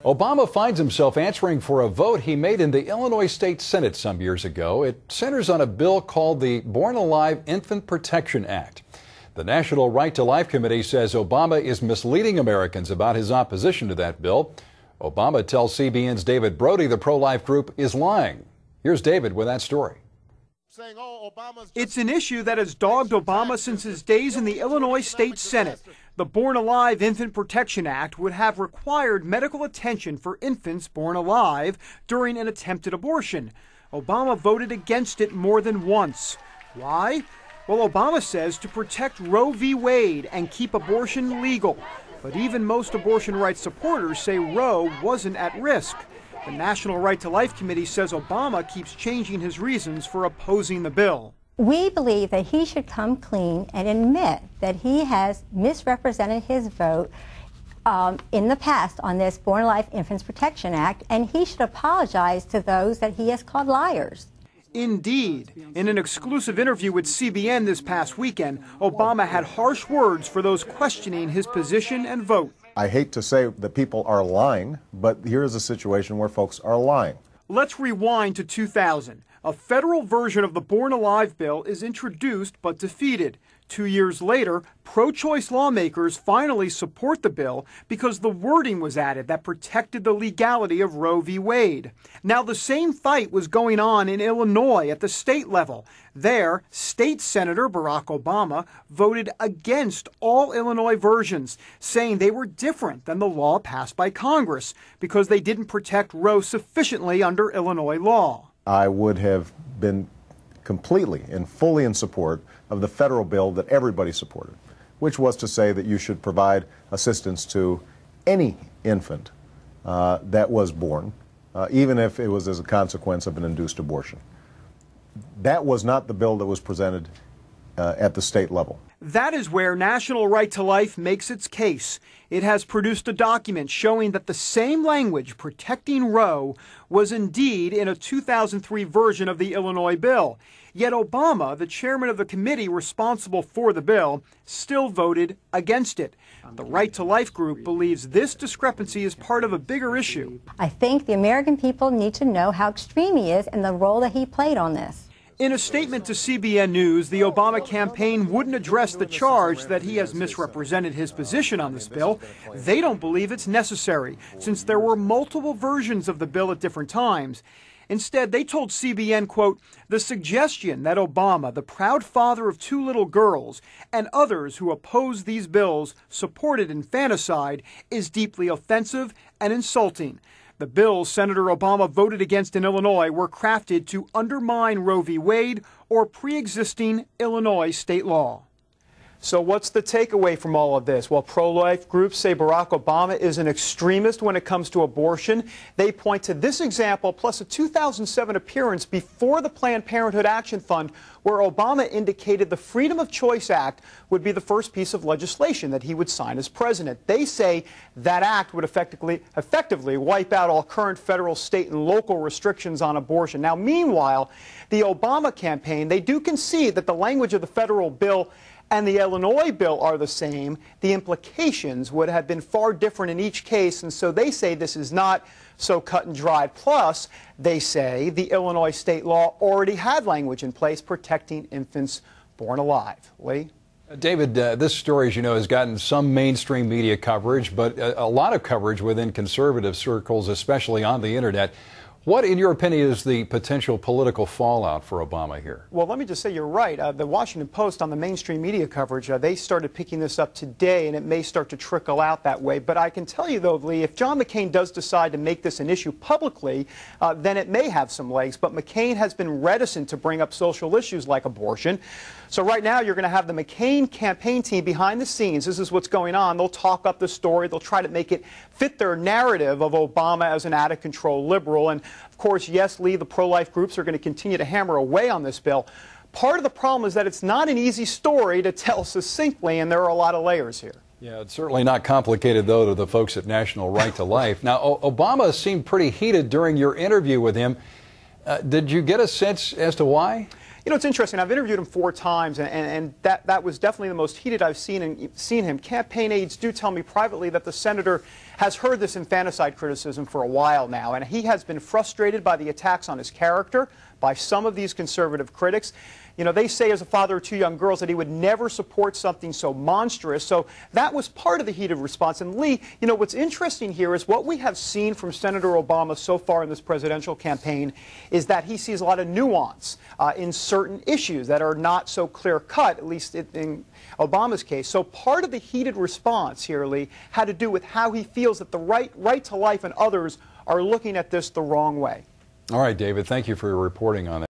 Obama finds himself answering for a vote he made in the Illinois State Senate some years ago. It centers on a bill called the Born Alive Infant Protection Act. The National Right to Life Committee says Obama is misleading Americans about his opposition to that bill. Obama tells CBN's David Brody the pro-life group is lying. Here's David with that story. It's an issue that has dogged Obama since his days in the Illinois State Senate. The Born Alive Infant Protection Act would have required medical attention for infants born alive during an attempted abortion. Obama voted against it more than once. Why? Well, Obama says to protect Roe v. Wade and keep abortion legal. But even most abortion rights supporters say Roe wasn't at risk. The National Right to Life Committee says Obama keeps changing his reasons for opposing the bill. We believe that he should come clean and admit that he has misrepresented his vote in the past on this Born Alive Infants Protection Act, and he should apologize to those that he has called liars. Indeed. In an exclusive interview with CBN this past weekend, Obama had harsh words for those questioning his position and vote. I hate to say that people are lying, but here is a situation where folks are lying. Let's rewind to 2000. A federal version of the Born Alive bill is introduced but defeated. 2 years later, pro-choice lawmakers finally support the bill because the wording was added that protected the legality of Roe v. Wade. Now, the same fight was going on in Illinois at the state level. There, State Senator Barack Obama voted against all Illinois versions, saying they were different than the law passed by Congress because they didn't protect Roe sufficiently under Illinois law. I would have been completely and fully in support of the federal bill that everybody supported, which was to say that you should provide assistance to any infant that was born, even if it was as a consequence of an induced abortion. That was not the bill that was presented at the state level. That is where National Right to Life makes its case. It has produced a document showing that the same language protecting Roe was indeed in a 2003 version of the Illinois bill. Yet Obama, the chairman of the committee responsible for the bill, still voted against it. The Right to Life group believes this discrepancy is part of a bigger issue. I think the American people need to know how extreme he is and the role that he played on this. In a statement to CBN News, the Obama campaign wouldn't address the charge that he has misrepresented his position on this bill. They don't believe it's necessary, since there were multiple versions of the bill at different times. Instead, they told CBN, quote, "The suggestion that Obama, the proud father of 2 little girls, and others who oppose these bills supported infanticide is deeply offensive and insulting. The bills Senator Obama voted against in Illinois were crafted to undermine Roe v. Wade or pre-existing Illinois state law." So what's the takeaway from all of this? Well, pro-life groups say Barack Obama is an extremist when it comes to abortion. They point to this example plus a 2007 appearance before the Planned Parenthood Action Fund where Obama indicated the Freedom of Choice Act would be the first piece of legislation that he would sign as president. They say that act would effectively wipe out all current federal, state, and local restrictions on abortion. Now, meanwhile, the Obama campaign, they do concede that the language of the federal bill and the Illinois bill are the same. The implications would have been far different in each case, and so they say this is not so cut and dried. Plus, they say the Illinois state law already had language in place protecting infants born alive. Lee? David, this story, as you know, has gotten some mainstream media coverage, but a lot of coverage within conservative circles, especially on the internet. What, in your opinion, is the potential political fallout for Obama here? Well, let me just say you're right. The Washington Post on the mainstream media coverage, they started picking this up today, and it may start to trickle out that way. But I can tell you, though, Lee, if John McCain does decide to make this an issue publicly, then it may have some legs. But McCain has been reticent to bring up social issues like abortion. So right now you're going to have the McCain campaign team behind the scenes. This is what's going on. They'll talk up the story. They'll try to make it fit their narrative of Obama as an out-of-control liberal. And, of course, yes, Lee, the pro-life groups are going to continue to hammer away on this bill. Part of the problem is that it's not an easy story to tell succinctly, and there are a lot of layers here. Yeah, it's certainly not complicated, though, to the folks at National Right to Life. Now, Obama seemed pretty heated during your interview with him. Did you get a sense as to why? You know, it's interesting. I've interviewed him 4 times, and that was definitely the most heated I've seen him. Campaign aides do tell me privately that the senator has heard this infanticide criticism for a while now, and he has been frustrated by the attacks on his character by some of these conservative critics. You know, they say as a father of two young girls that he would never support something so monstrous. So that was part of the heated response. And Lee, you know, what's interesting here is what we have seen from Senator Obama so far in this presidential campaign is that he sees a lot of nuance in certain issues that are not so clear-cut, at least in Obama's case. So part of the heated response here, Lee, had to do with how he feels that the right to life and others are looking at this the wrong way. All right, David, thank you for your reporting on that.